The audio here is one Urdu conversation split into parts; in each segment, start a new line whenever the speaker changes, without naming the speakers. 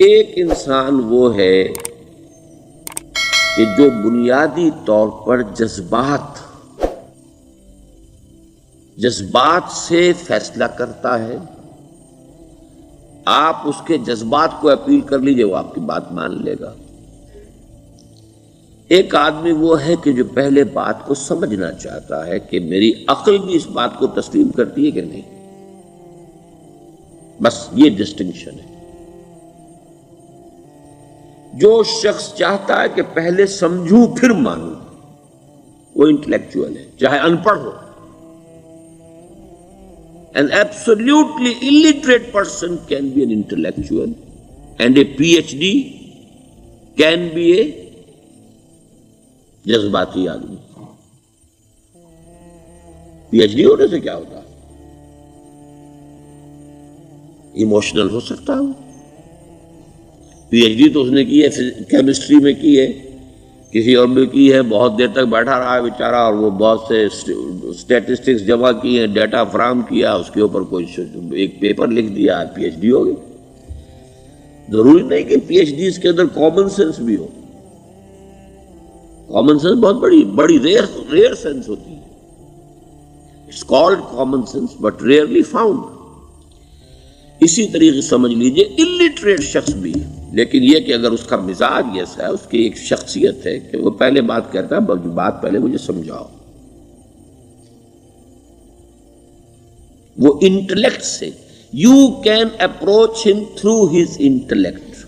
ایک انسان وہ ہے کہ جو بنیادی طور پر جذبات سے فیصلہ کرتا ہے. آپ اس کے جذبات کو اپیل کر لیجئے، وہ آپ کی بات مان لے گا. ایک آدمی وہ ہے کہ جو پہلے بات کو سمجھنا چاہتا ہے کہ میری عقل بھی اس بات کو تسلیم کرتی ہے کہ نہیں. بس یہ ڈسٹنکشن ہے. جو شخص چاہتا ہے کہ پہلے سمجھوں پھر مانوں، وہ انٹلیکچوئل ہے، چاہے ان پڑھ ہو. An absolutely illiterate person can be an intellectual, and a PhD can be a جذباتی آدمی. PhD ہونے سے کیا ہوتا ہے؟ ایموشنل ہو سکتا ہے. PhD تو اس نے کی ہے کیمسٹری میں کی ہے، کسی اور میں کی ہے، بہت دیر تک بیٹھا رہا ہے بیچارہ، اور وہ بہت سے اسٹیٹسٹکس جمع کیے ہیں، ڈیٹا فراہم کیا، اس کے اوپر کوئی ایک پیپر لکھ دیا، PhD ہو گئی. ضروری نہیں کہ PhDs کے اندر کامن سینس بھی ہو. کامن سینس بہت بڑی ریئر سینس ہوتی ہے. It's called common sense but rarely found. اسی طریقے سمجھ لیجئے الٹریٹ شخص بھی ہے، لیکن یہ کہ اگر اس کا مزاج ایسا ہے، اس کی ایک شخصیت ہے کہ وہ پہلے بات کہتا ہے، بات پہلے مجھے سمجھاؤ. وہ انٹلیکٹ سے یو کین اپروچ ہم تھرو ہز انٹلیکٹ.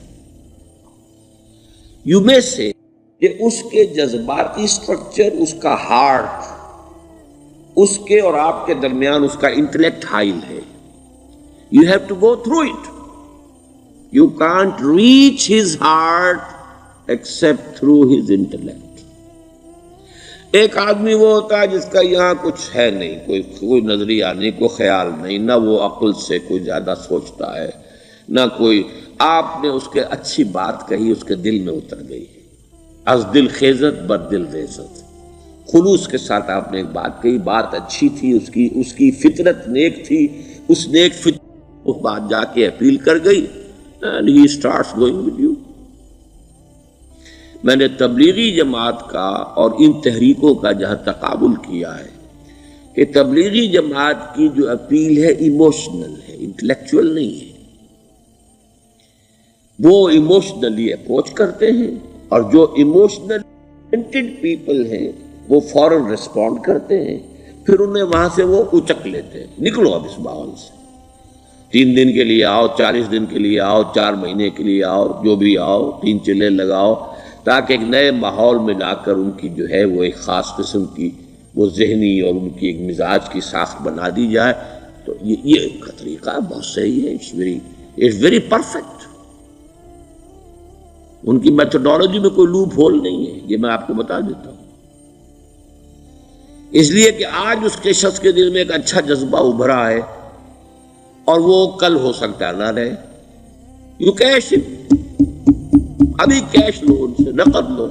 یو میں سے کہ اس کے جذباتی سٹرکچر، اس کا ہارٹ، اس کے اور آپ کے درمیان اس کا انٹلیکٹ حائل ہے. You have to go through it. You can't reach his heart except through his intellect. ایک آدمی وہ ہوتا ہے جس کا یہاں کچھ ہے نہیں، کوئی نظریہ نہیں، کوئی خیال نہیں، نہ وہ عقل سے کوئی زیادہ سوچتا ہے، نہ کوئی. آپ نے اس کے اچھی بات کہی، اس کے دل میں اتر گئی. از دل خیزت بر دل ریزت. خلوص کے ساتھ آپ نے ایک بات کہی، بات اچھی تھی، اس کی فطرت نیک تھی، اس نیک فطرت اس بات جا کے اپیل کر گئی. and he starts going with you. میں نے تبلیغی جماعت کا اور ان تحریکوں کا جہاں تقابل کیا ہے کہ تبلیغی جماعت کی جو اپیل ہے ایموشنل ہے، انٹلیکچوئل نہیں ہے. وہ ایموشنلی اپروچ کرتے ہیں، اور جو ایموشنل پیپل ہیں وہ فوراً ریسپونڈ کرتے ہیں، پھر انہیں وہاں سے وہ اچک لیتے ہیں. نکلو اب اس ماحول سے، 3 دن کے لیے آؤ، 40 دن کے لیے آؤ، 4 مہینے کے لیے آؤ، جو بھی آؤ، 3 چلے لگاؤ، تاکہ ایک نئے ماحول میں لا کر ان کی جو ہے وہ ایک خاص قسم کی وہ ذہنی اور ان کی ایک مزاج کی ساخت بنا دی جائے. تو یہ کا طریقہ بہت صحیح ہے. It's very perfect. ان کی میتھڈالوجی میں کوئی لوپ ہول نہیں ہے، یہ میں آپ کو بتا دیتا ہوں. اس لیے کہ آج اس کے شخص کے دل میں ایک اچھا جذبہ ابھرا ہے، اور وہ کل ہو سکتا ہے نہ رہے. یو کیش، ابھی کیش لو، ان سے نقد لو،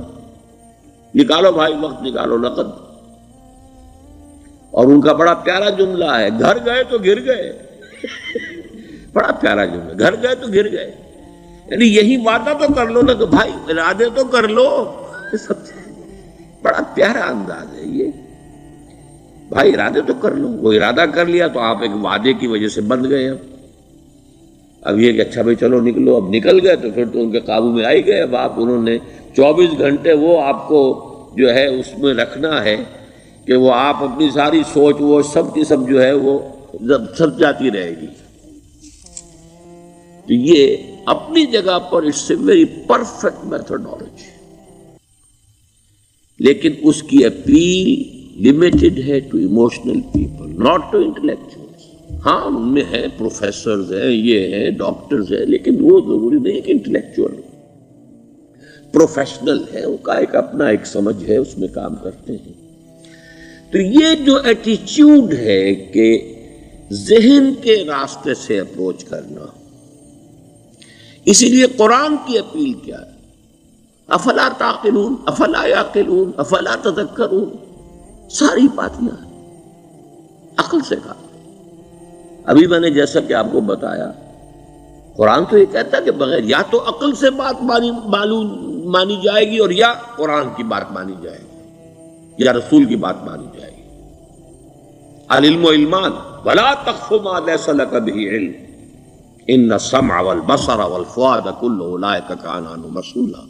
نکالو بھائی، وقت نکالو، نقد. اور ان کا بڑا پیارا جملہ ہے، گھر گئے تو گر گئے. بڑا پیارا جملہ، گھر گئے تو گر گئے. یعنی یہی وعدہ تو کر لو نا کہ بھائی ارادے تو کر لو. بڑا پیارا انداز ہے یہ. بھائی ارادے تو کر لو. وہ ارادہ کر لیا تو آپ ایک وعدے کی وجہ سے بند گئے. اب یہ کہ اچھا بھائی چلو نکلو. اب نکل گئے تو پھر تو ان کے قابو میں آئی گئے. اب انہوں نے 24 گھنٹے وہ آپ کو جو ہے اس میں رکھنا ہے کہ وہ آپ اپنی ساری سوچ وہ سب کی سب جو ہے وہ سب جاتی رہے گی. تو یہ اپنی جگہ پر it's a very perfect methodology, لیکن اس کی اپیل لمیٹڈ ہے to emotional people, not to intellectuals. ہاں ان میں ہے پروفیسرز ہیں، یہ ہیں ڈاکٹرز ہیں، لیکن وہ ضروری نہیں کہ انٹلیکچوئل ہو. پروفیشنل ہے، ان کا ایک اپنا ایک سمجھ ہے، اس میں کام کرتے ہیں. تو یہ جو ایٹیچیوڈ ہے کہ ذہن کے راستے سے اپروچ کرنا، اسی لیے قرآن کی اپیل کیا ہے؟ افلا تعقلون، افلا یعقلون، افلا تذکرون. ساری باتیں عقل سے کہا. ابھی میں نے جیسا کہ آپ کو بتایا قرآن تو یہ کہتا ہے کہ بغیر یا تو عقل سے بات مانی جائے گی اور یا قرآن کی بات مانی جائے گی یا رسول کی بات مانی جائے گی. العلم علمان ولا تخف ما ليس لك به علم ان السمع والبصر والفؤاد كل اولئك كان عنه مسؤولا.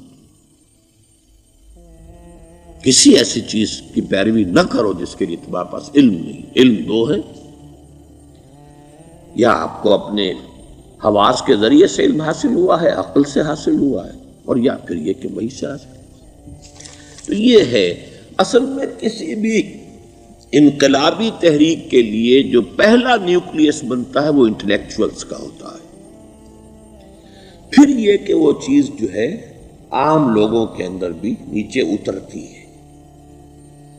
کسی ایسی چیز کی پیروی نہ کرو جس کے لیے تمہارے پاس علم نہیں. علم دو ہے، یا آپ کو اپنے حواس کے ذریعے سے علم حاصل ہوا ہے، عقل سے حاصل ہوا ہے، اور یا پھر یہ کہ وہی سے حاصل. تو یہ ہے اصل میں کسی بھی انقلابی تحریک کے لیے جو پہلا نیوکلیس بنتا ہے وہ انٹلیکچوئلز کا ہوتا ہے. پھر یہ کہ وہ چیز جو ہے عام لوگوں کے اندر بھی نیچے اترتی ہے.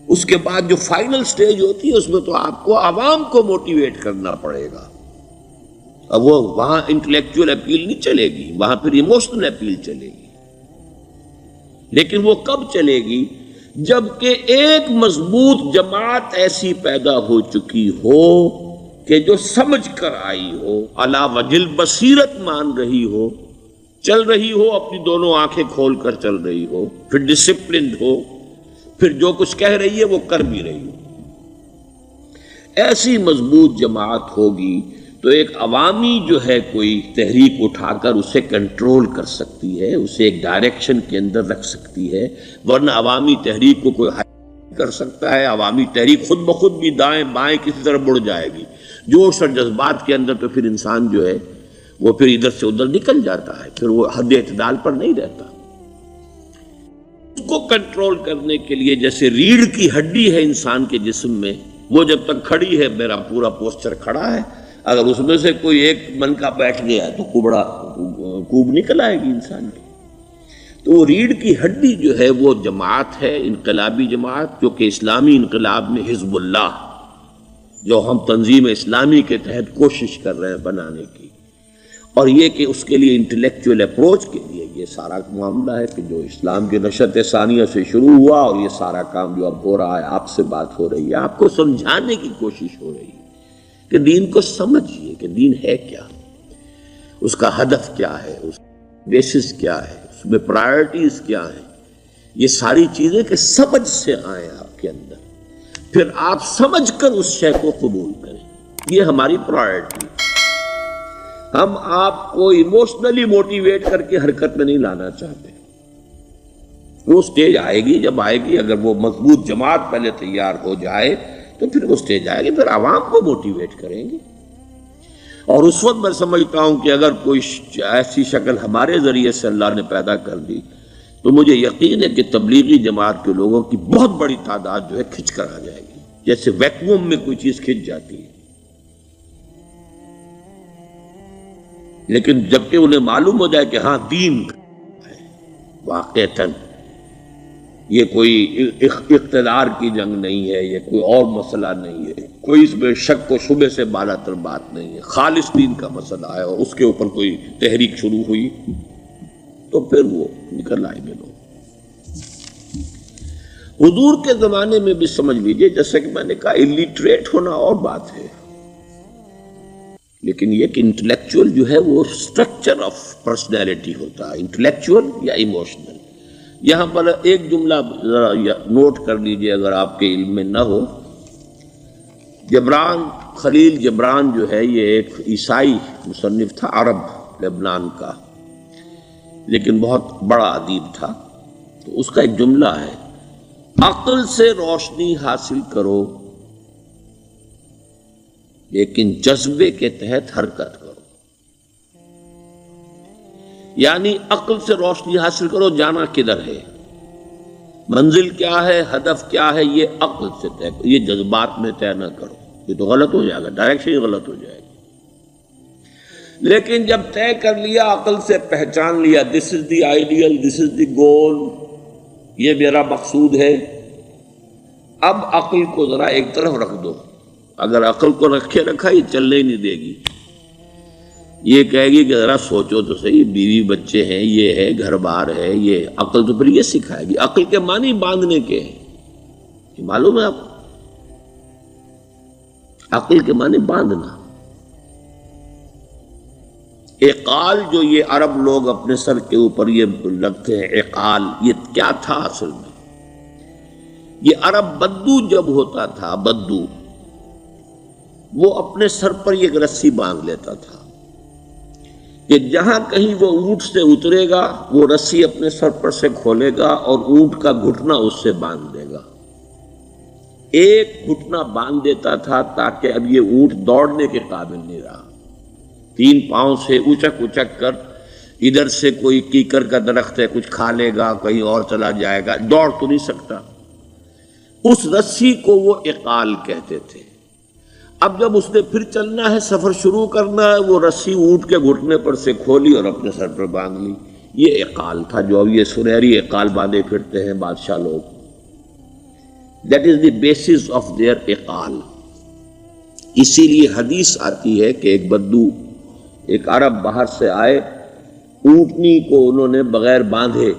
اس کے بعد جو فائنل سٹیج ہوتی ہے اس میں تو آپ کو عوام کو موٹیویٹ کرنا پڑے گا. اب وہ وہاں انٹلیکچوئل اپیل نہیں چلے گی، وہاں پھر ایموشنل اپیل چلے گی. لیکن وہ کب چلے گی؟ جبکہ ایک مضبوط جماعت ایسی پیدا ہو چکی ہو کہ جو سمجھ کر آئی ہو، علی وجہ البصیرت مان رہی ہو، چل رہی ہو، اپنی دونوں آنکھیں کھول کر چل رہی ہو، پھر ڈسپلنڈ ہو، پھر جو کچھ کہہ رہی ہے وہ کر بھی رہی ہو. ایسی مضبوط جماعت ہوگی تو ایک عوامی جو ہے کوئی تحریک اٹھا کر اسے کنٹرول کر سکتی ہے، اسے ایک ڈائریکشن کے اندر رکھ سکتی ہے. ورنہ عوامی تحریک کو کوئی حل کر سکتا ہے؟ عوامی تحریک خود بخود بھی دائیں بائیں کسی طرح مڑ جائے گی. جوش اور جذبات کے اندر تو پھر انسان جو ہے وہ پھر ادھر سے ادھر نکل جاتا ہے، پھر وہ حد اعتدال پر نہیں رہتا. اس کو کنٹرول کرنے کے لیے جیسے ریڑھ کی ہڈی ہے انسان کے جسم میں، وہ جب تک کھڑی ہے میرا پورا پوسچر کھڑا ہے. اگر اس میں سے کوئی ایک من کا بیٹھ گیا تو کوب نکل آئے گی انسان کی. تو وہ ریڑھ کی ہڈی جو ہے وہ جماعت ہے، انقلابی جماعت، جو کہ اسلامی انقلاب میں حزب اللہ، جو ہم تنظیم اسلامی کے تحت کوشش کر رہے ہیں بنانے کی. اور یہ کہ اس کے لیے انٹلیکچوئل اپروچ کے لیے یہ سارا معاملہ ہے کہ جو اسلام کے نشأت ثانیہ سے شروع ہوا، اور یہ سارا کام جو اب ہو رہا ہے، آپ سے بات ہو رہی ہے، آپ کو سمجھانے کی کوشش ہو رہی ہے کہ دین کو سمجھیے کہ دین ہے کیا، اس کا ہدف کیا ہے، اس کا بیسس کیا ہے، اس میں پرائرٹیز کیا ہیں. یہ ساری چیزیں کہ سمجھ سے آئیں آپ کے اندر، پھر آپ سمجھ کر اس شے کو قبول کریں. یہ ہماری پرائرٹی. ہم آپ کو ایموشنلی موٹیویٹ کر کے حرکت میں نہیں لانا چاہتے. وہ سٹیج آئے گی، جب آئے گی، اگر وہ مضبوط جماعت پہلے تیار ہو جائے تو پھر وہ سٹیج آئے گی، پھر عوام کو موٹیویٹ کریں گے. اور اس وقت میں سمجھتا ہوں کہ اگر کوئی ایسی شکل ہمارے ذریعے سے اللہ نے پیدا کر دی تو مجھے یقین ہے کہ تبلیغی جماعت کے لوگوں کی بہت بڑی تعداد جو ہے کھنچ کر آ جائے گی، جیسے ویکیوم میں کوئی چیز کھنچ جاتی ہے. لیکن جبکہ انہیں معلوم ہو جائے کہ ہاں دین ہے واقعتاً، یہ کوئی اقتدار کی جنگ نہیں ہے، یہ کوئی اور مسئلہ نہیں ہے، کوئی اس میں شک و شبے سے بالا تر بات نہیں ہے، خالص دین کا مسئلہ ہے، اور اس کے اوپر کوئی تحریک شروع ہوئی تو پھر وہ نکل آئیں گے لوگ. حضور کے زمانے میں بھی سمجھ لیجئے، جیسا کہ میں نے کہا، الٹریٹ ہونا اور بات ہے، لیکن یہ کہ انٹلیکچوئل جو ہے وہ اسٹرکچر آف پرسنالٹی ہوتا ہے، انٹلیکچوئل یا ایموشنل. یہاں پر ایک جملہ ذرا نوٹ کر لیجئے اگر آپ کے علم میں نہ ہو. جبران، خلیل جبران جو ہے یہ ایک عیسائی مصنف تھا، عرب لبنان کا، لیکن بہت بڑا ادیب تھا. تو اس کا ایک جملہ ہے، عقل سے روشنی حاصل کرو لیکن جذبے کے تحت حرکت کرو. یعنی عقل سے روشنی حاصل کرو، جانا کدھر ہے، منزل کیا ہے، ہدف کیا ہے، یہ عقل سے طے کرو، یہ جذبات میں طے نہ کرو، یہ تو غلط ہو جائے گا، ڈائریکشن ہی غلط ہو جائے گی. لیکن جب طے کر لیا، عقل سے پہچان لیا، دس از دی آئیڈیل، دس از دی گول، یہ میرا مقصود ہے، اب عقل کو ذرا ایک طرف رکھ دو. اگر عقل کو رکھے رکھا یہ چلنے ہی نہیں دے گی، یہ کہے گی کہ ذرا سوچو تو صحیح، بیوی بچے ہیں، یہ ہے، گھر بار ہے، یہ عقل تو پھر یہ سکھائے گی. عقل کے معنی باندھنے کے ہیں، یہ معلوم ہے آپ کو، عقل کے معنی باندھنا. اقال جو یہ عرب لوگ اپنے سر کے اوپر یہ رکھتے ہیں، اقال، یہ کیا تھا اصل میں؟ یہ عرب بدو جب ہوتا تھا، بدو، وہ اپنے سر پر ایک رسی باندھ لیتا تھا کہ جہاں کہیں وہ اونٹ سے اترے گا وہ رسی اپنے سر پر سے کھولے گا اور اونٹ کا گھٹنا اس سے باندھ دے گا۔ ایک گھٹنا باندھ دیتا تھا تاکہ اب یہ اونٹ دوڑنے کے قابل نہیں رہا، 3 پاؤں سے اچک اچک کر، ادھر سے کوئی کیکر کا درخت ہے کچھ کھا لے گا، کہیں اور چلا جائے گا، دوڑ تو نہیں سکتا۔ اس رسی کو وہ اقال کہتے تھے۔ اب جب اس نے پھر چلنا ہے، سفر شروع کرنا ہے، وہ رسی اونٹ کے گھٹنے پر سے کھولی اور اپنے سر پر باندھ لی۔ یہ اقال تھا جو اب یہ سنہری اقال باندھے پھرتے ہیں بادشاہ لوگ۔ That is the basis of their اقال۔ اسی لیے حدیث آتی ہے کہ ایک بدو، ایک عرب باہر سے آئے، اونٹنی کو انہوں نے بغیر باندھے،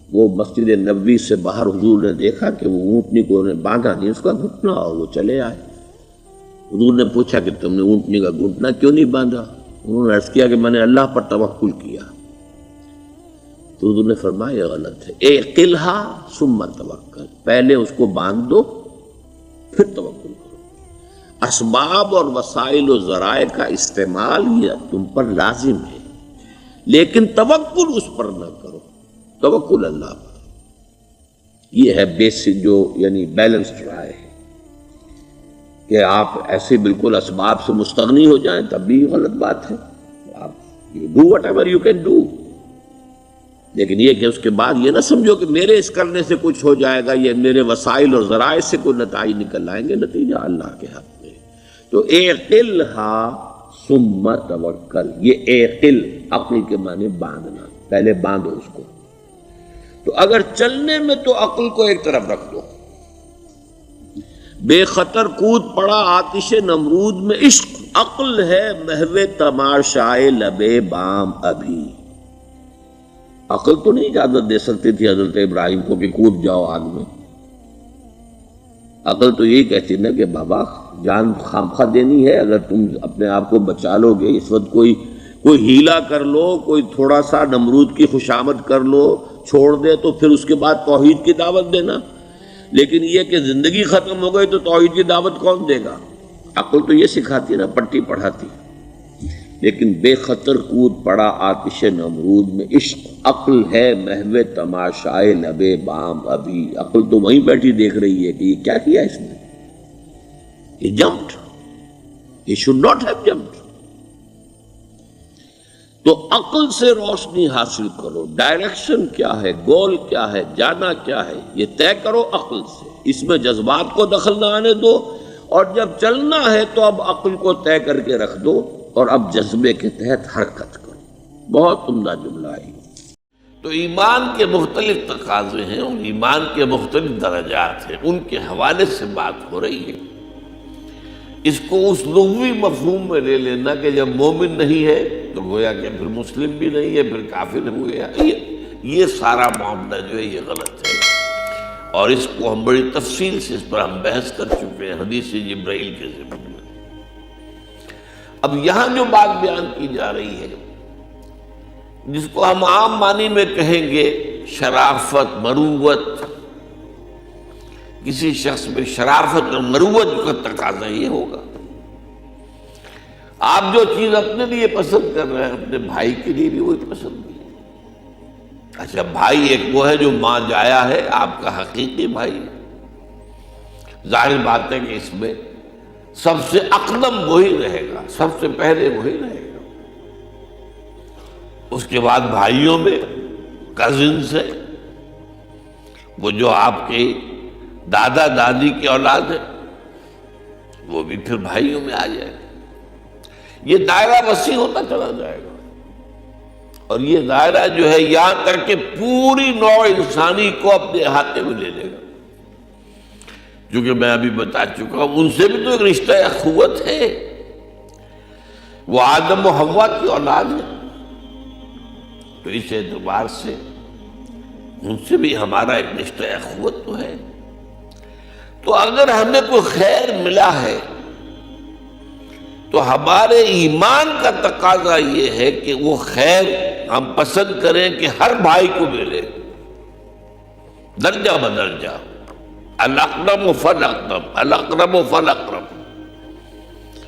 وہ مسجد نبوی سے باہر حضور نے دیکھا کہ وہ اونٹنی کو انہوں نے باندھا نہیں اس کا گھٹنا، اور وہ چلے آئے۔ حضور نے پوچھا کہ تم نے اونٹنی کا گھٹنا کیوں نہیں باندھا؟ انہوں نے عرض کیا کہ میں نے اللہ پر توکل کیا۔ تو حضور نے فرمایا یہ غلط ہے، اعقلھا ثم توکل، پہلے اس کو باندھ دو پھر توکل کرو۔ اسباب اور وسائل و ذرائع کا استعمال یہ تم پر لازم ہے، لیکن توکل اس پر نہ کرو، توکل اللہ پر۔ یہ ہے بیسک جو یعنی بیلنسڈ رائے ہے کہ آپ ایسے بالکل اسباب سے مستغنی ہو جائیں تب بھی غلط بات ہے۔ آپ do what ever you can do, لیکن یہ کہ اس کے بعد یہ نہ سمجھو کہ میرے اس کرنے سے کچھ ہو جائے گا، یہ میرے وسائل اور ذرائع سے کوئی نتائج نکل آئیں گے، نتیجہ اللہ کے حق میں۔ تو اعقلھا ثم توکل، یہ اعقل عقل کے معنی باندھنا، پہلے باندھو اس کو۔ تو اگر چلنے میں تو عقل کو ایک طرف رکھ دو، بے خطر کود پڑا آتش نمرود میں عشق، عقل ہے محو تماشائے لبے بام ابھی۔ عقل تو نہیں اجازت دے سکتی تھی حضرت ابراہیم کو کہ کود جاؤ آگ میں۔ عقل تو یہی کہتی نا کہ بابا جان خامخواہ دینی ہے، اگر تم اپنے آپ کو بچا لو گے، اس وقت کوئی ہیلا کر لو، کوئی تھوڑا سا نمرود کی خوشامد کر لو، چھوڑ دے تو پھر اس کے بعد توحید کی دعوت دینا۔ لیکن یہ کہ زندگی ختم ہو گئی تو توحید کی دعوت کون دے گا؟ عقل تو یہ سکھاتی نا، پٹی پڑھاتی۔ لیکن بے خطر کود پڑا آتش نمرود میں عشق، عقل ہے محو تماشائے لبے بام ابھی۔ عقل تو وہیں بیٹھی دیکھ رہی ہے کہ یہ کیا کیا اس نے، یہ جمپڈ، یہ should not have jumped۔ تو عقل سے روشنی حاصل کرو، ڈائریکشن کیا ہے، گول کیا ہے، جانا کیا ہے، یہ طے کرو عقل سے۔ اس میں جذبات کو دخل نہ آنے دو، اور جب چلنا ہے تو اب عقل کو طے کر کے رکھ دو اور اب جذبے کے تحت حرکت کرو۔ بہت عمدہ جملہ ہے۔ تو ایمان کے مختلف تقاضے ہیں اور ایمان کے مختلف درجات ہیں، ان کے حوالے سے بات ہو رہی ہے۔ اس کو اس لغوی مفہوم میں لے لینا کہ جب مومن نہیں ہے تو گویا کہ پھر مسلم بھی نہیں ہے، پھر کافر ہو گیا، یہ سارا معاملہ جو ہے یہ غلط ہے، اور اس کو ہم بڑی تفصیل سے اس پر ہم بحث کر چکے ہیں حدیث جبرائیل کے ضمن میں۔ اب یہاں جو بات بیان کی جا رہی ہے، جس کو ہم عام معنی میں کہیں گے شرافت، مروت، کسی شخص میں شرافت اور مروت کا تقاضا یہ ہوگا۔ آپ جو چیز اپنے لیے پسند کر رہے ہیں اپنے بھائی کے لیے بھی وہی پسند ہے۔ اچھا، بھائی ایک وہ ہے جو ماں جایا ہے، آپ کا حقیقی بھائی، ظاہر بات ہے کہ اس میں سب سے اقدم وہی رہے گا، سب سے پہلے وہی رہے گا۔ اس کے بعد بھائیوں میں کزنز ہے، وہ جو آپ کے دادا دادی کی اولاد ہے، وہ بھی پھر بھائیوں میں آ جائے گا۔ یہ دائرہ وسیع ہوتا چلا جائے گا، اور یہ دائرہ جو ہے یہاں تک کہ پوری نوع انسانی کو اپنے احاطے میں لے لے گا۔ کیونکہ میں ابھی بتا چکا ہوں ان سے بھی تو ایک رشتہ اخوت ہے، وہ آدم و حوا کی اولاد ہے، تو اس اعتبار سے ان سے بھی ہمارا ایک رشتہ اخوت تو ہے۔ تو اگر ہمیں کوئی خیر ملا ہے تو ہمارے ایمان کا تقاضا یہ ہے کہ وہ خیر ہم پسند کریں کہ ہر بھائی کو ملے، درجہ بدرجہ، الاقرب فالاقرب، الاقرب فالاقرب،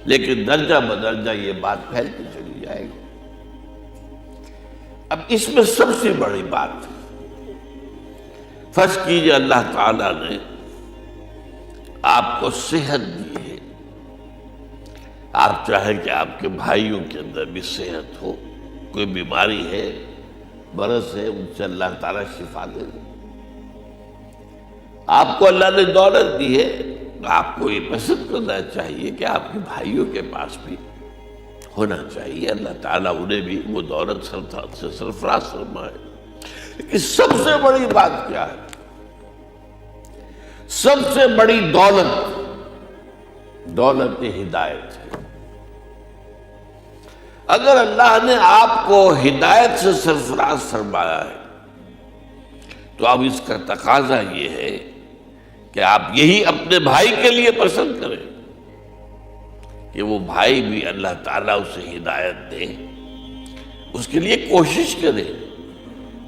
لیکن درجہ بدرجہ یہ بات پھیلتی چلی جائے گی۔ اب اس میں سب سے بڑی بات، فرض کیجئے اللہ تعالیٰ نے آپ کو صحت دی ہے، آپ چاہیں کہ آپ کے بھائیوں کے اندر بھی صحت ہو، کوئی بیماری ہے، مرض ہے، ان سے اللہ تعالیٰ شفا دے دے۔ آپ کو اللہ نے دولت دی ہے، آپ کو یہ پسند کرنا چاہیے کہ آپ کے بھائیوں کے پاس بھی ہونا چاہیے، اللہ تعالیٰ انہیں بھی وہ دولت سے سرفراز فرمائے۔ لیکن سب سے بڑی بات کیا ہے؟ سب سے بڑی دولت دولت ہدایت ہے۔ اگر اللہ نے آپ کو ہدایت سے سرفراز فرمایا ہے تو اب اس کا تقاضا یہ ہے کہ آپ یہی اپنے بھائی کے لیے پسند کریں کہ وہ بھائی بھی اللہ تعالیٰ اسے ہدایت دے، اس کے لیے کوشش کرے،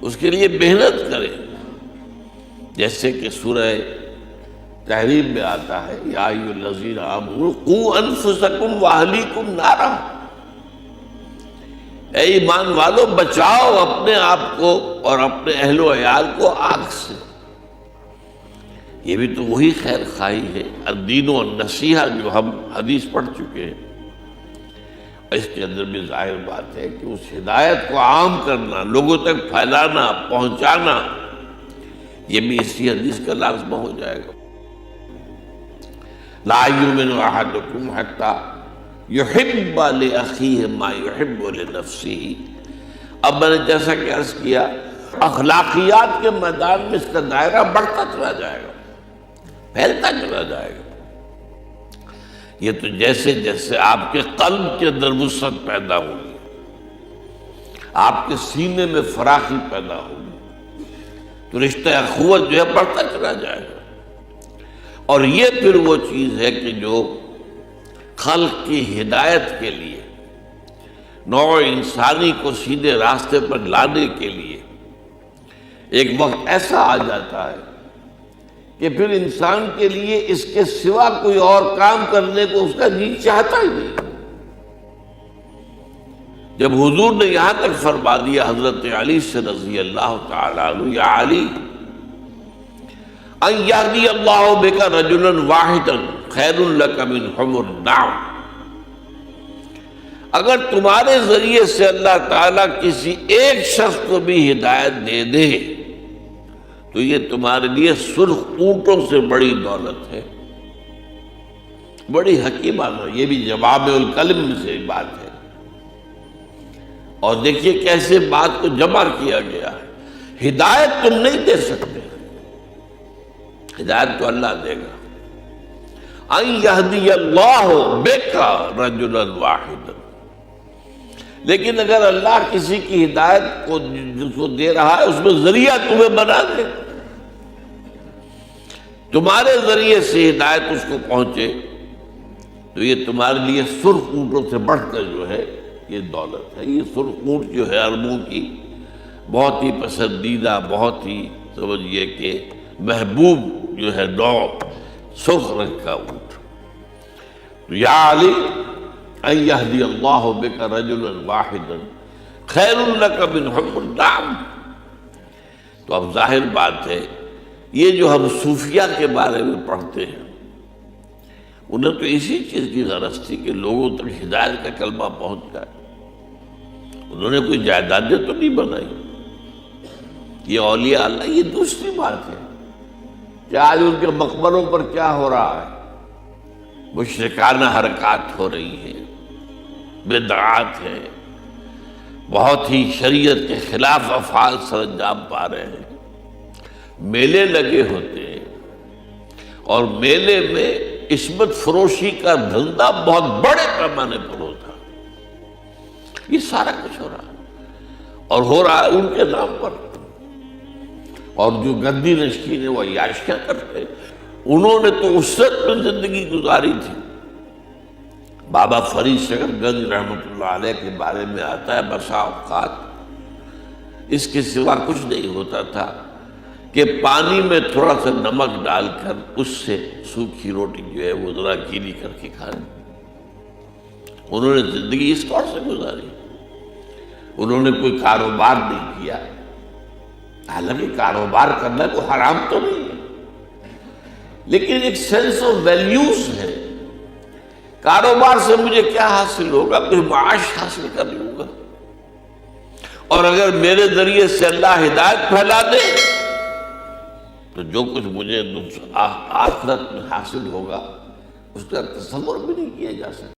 اس کے لیے محنت کرے، جیسے کہ سورہ تحریم میں آتا ہے یا ایھا الذین آمنوا قوا انفسکم واہلیکم نارا، اے ایمان والو بچاؤ اپنے آپ کو اور اپنے اہل و عیال کو آگ سے۔ یہ بھی تو وہی خیر خواہی ہے، الدین والنصیحہ جو ہم حدیث پڑھ چکے ہیں۔ اس کے اندر بھی ظاہر بات ہے کہ اس ہدایت کو عام کرنا، لوگوں تک پھیلانا، پہنچانا، یہ بھی اسی حدیث کا لازمہ ہو جائے گا۔ لا یؤمن احدکم حتی یحب لأخیہ ما یحب لنفسہ۔ اب میں نے جیسا کہ عرض کیا، اخلاقیات کے میدان میں اس کا دائرہ بڑھتا چلا جائے گا، پھیلتا چلا جائے گا۔ یہ تو جیسے جیسے آپ کے قلب کے اندر وسعت پیدا ہوگی، آپ کے سینے میں فراخی پیدا ہوگی، تو رشتہ اخوت جو ہے بڑھتا چلا جائے گا۔ اور یہ پھر وہ چیز ہے کہ جو خلق کی ہدایت کے لیے، نوع انسانی کو سیدھے راستے پر لانے کے لیے ایک وقت ایسا آ جاتا ہے کہ پھر انسان کے لیے اس کے سوا کوئی اور کام کرنے کو اس کا جی چاہتا ہی نہیں۔ جب حضور نے یہاں تک فرما دیا حضرت علی سے رضی اللہ تعالیٰ عنہ، یا علی ان یہدی اللہ بک رجلا واحدا خیر لک من حمر النعم، اگر تمہارے ذریعے سے اللہ تعالیٰ کسی ایک شخص کو بھی ہدایت دے دے تو یہ تمہارے لیے سرخ اونٹوں سے بڑی دولت ہے۔ بڑی حکیمانہ، یہ بھی جوامع الکلم میں سے بات ہے۔ اور دیکھیے کیسے بات کو جمع کیا گیا ہے۔ ہدایت تم نہیں دے سکتے، ہدایت تو اللہ دے گا۔ ان یہدی اللہ بک رجلا واحدا، لیکن اگر اللہ کسی کی ہدایت کو جس کو دے رہا ہے اس میں ذریعہ تمہیں بنا دے، تمہارے ذریعے سے ہدایت اس کو پہنچے، تو یہ تمہارے لیے سرخ اونٹوں سے بڑھ کر جو ہے یہ دولت ہے۔ یہ سرخ اونٹ جو ہے عربوں کی بہت ہی پسندیدہ، بہت ہی سمجھیے کہ محبوب جو ہے نوع، سرخ رنگ کا اونٹ۔ تو یا علی ان یہدی اللہ بک رجلا واحدا خیر لک من حمر النعم۔ تو اب ظاہر بات ہے، یہ جو ہم صوفیہ کے بارے میں پڑھتے ہیں، انہیں تو اسی چیز کی غرض تھی کہ لوگوں تک ہدایت کا کلمہ پہنچ جائے۔ انہوں نے کوئی جائیدادیں تو نہیں بنائی۔ یہ اولیاء اللہ، یہ دوسری بات ہے کہ آج ان کے مقبروں پر کیا ہو رہا ہے، مشرکانہ حرکات ہو رہی ہیں، بدعات ہیں، بہت ہی شریعت کے خلاف افعال سر انجام پا رہے ہیں، میلے لگے ہوتے ہیں، اور میلے میں عصمت فروشی کا دھندا بہت بڑے پیمانے پر ہوتا ہے۔ یہ سارا کچھ ہو رہا ہے، اور ہو رہا ہے ان کے نام پر۔ اور جو گندی نشکین وہ عیاشیاں کرتے ہیں، انہوں نے تو اسرت میں زندگی گزاری تھی، بابا فرید شکر گنج رحمۃ اللہ علیہ کے بارے میں آتا ہے بسا اوقات اس کے سوا کچھ نہیں ہوتا تھا کہ پانی میں تھوڑا سا نمک ڈال کر اس سے سوکھی روٹی جو ہے وہ ذرا گیلی کر کے کھانی. انہوں نے زندگی اس طور سے گزاری. انہوں نے کوئی کاروبار نہیں کیا، حالانکہ کاروبار کرنا کوئی حرام تو نہیں ہے، لیکن ایک سینس آف ویلیوز ہے. کاروبار سے مجھے کیا حاصل ہوگا؟ کوئی معاش حاصل کر لوں گا، اور اگر میرے ذریعے سے اللہ ہدایت پھیلا دے تو جو کچھ مجھے آخرت میں حاصل ہوگا اس کا تصور بھی نہیں کیا جا سکتا.